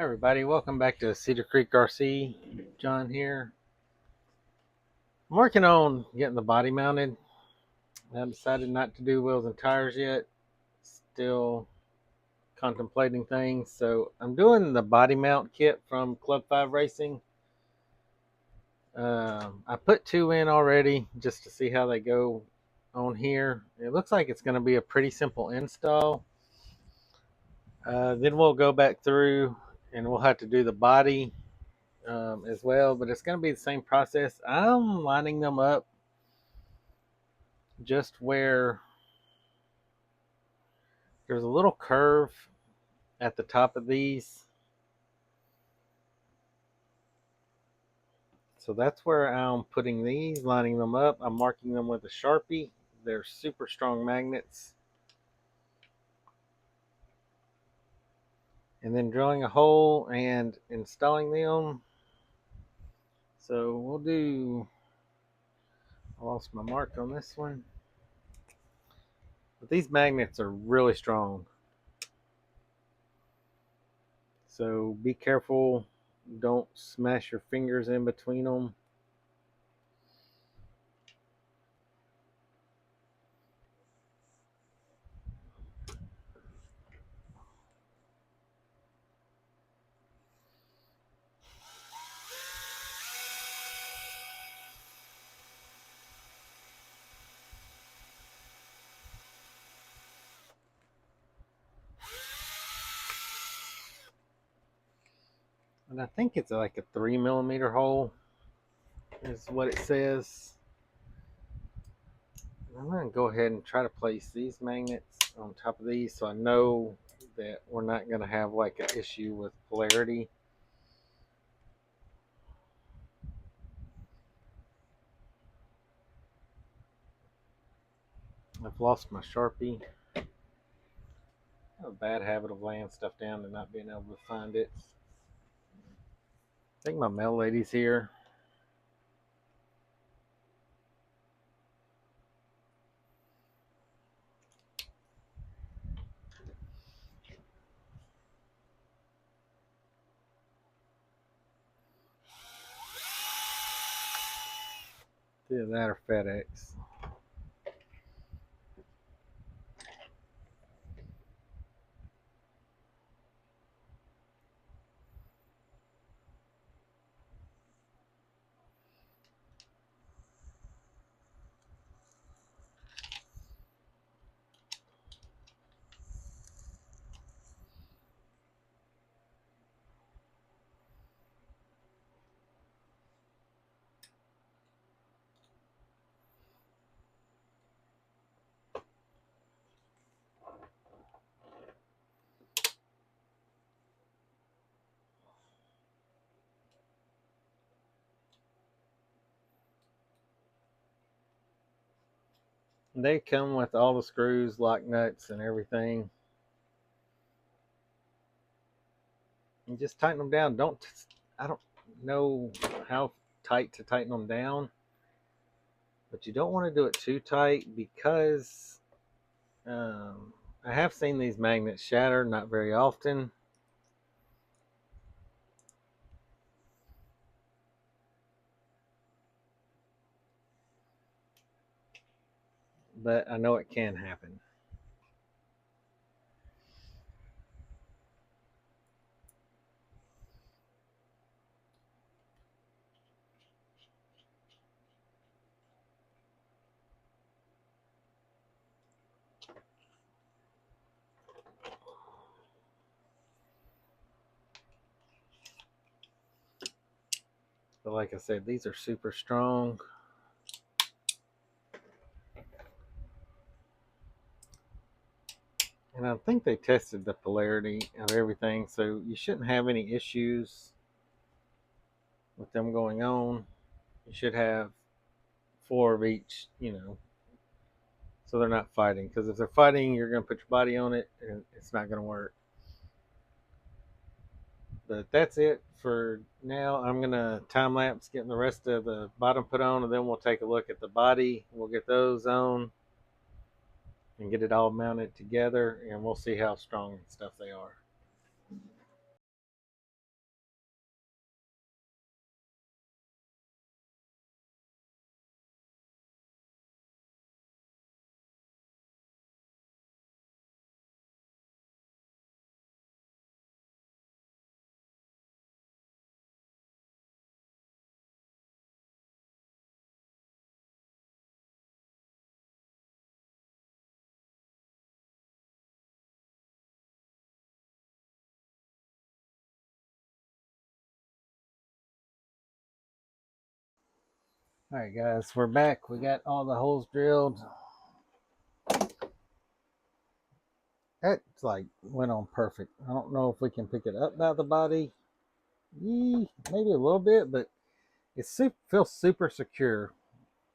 Hi everybody, welcome back to Cedar Creek RC. John here. I'm working on getting the body mounted. I decided not to do wheels and tires yet. Still contemplating things. So I'm doing the body mount kit from Club 5 Racing. I put two in already just to see how they go on here. It looks like it's going to be a pretty simple install. Then we'll go back through and we'll have to do the body as well, but it's going to be the same process. I'm lining them up just where there's a little curve at the top of these. So that's where I'm putting these, lining them up. I'm marking them with a Sharpie. They're super strong magnets. And then drilling a hole and installing them. So we'll do, I lost my mark on this one. But these magnets are really strong. So be careful, don't smash your fingers in between them. And I think it's like a 3mm hole is what it says. I'm going to go ahead and try to place these magnets on top of these so I know that we're not going to have like an issue with polarity. I've lost my Sharpie. I have a bad habit of laying stuff down and not being able to find it. I think my mail lady's here. Either that or FedEx. They come with all the screws, lock nuts, and everything. And just tighten them down. I don't know how tight to tighten them down, but you don't want to do it too tight because I have seen these magnets shatter, not very often. But I know it can happen. But like I said, these are super strong. And I think they tested the polarity of everything, so you shouldn't have any issues with them going on. You should have four of each, so they're not fighting. Because if they're fighting, you're going to put your body on it, and it's not going to work. But that's it for now. I'm going to time lapse getting the rest of the bottom put on, and then we'll take a look at the body. We'll get those on and get it all mounted together, and we'll see how strong and stuff they are. All right, guys, we're back. We got all the holes drilled. That's like went on perfect. I don't know if we can pick it up by the body. Maybe a little bit, but it feels super secure.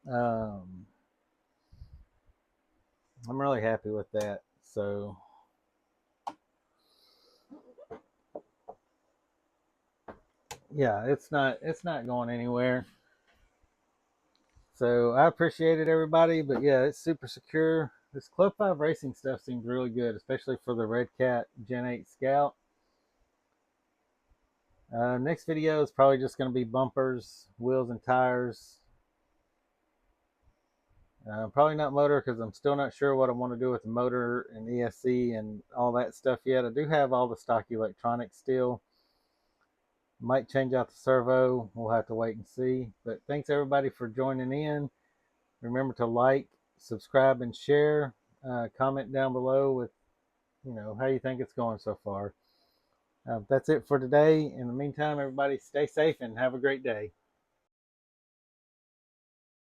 Um, I'm really happy with that. So yeah, it's not going anywhere. So I appreciate it, everybody. But yeah, it's super secure. This Club 5 racing stuff seems really good, especially for the Redcat Gen 8 Scout. Next video is probably just going to be bumpers, wheels, and tires. Probably not motor because I'm still not sure what I want to do with the motor and ESC and all that stuff yet. I do have all the stock electronics still. Might change out the servo. We'll have to wait and see. But thanks everybody for joining in. Remember to like, subscribe, and share. Comment down below with how you think it's going so far. That's it for today. In the meantime, everybody stay safe and have a great day.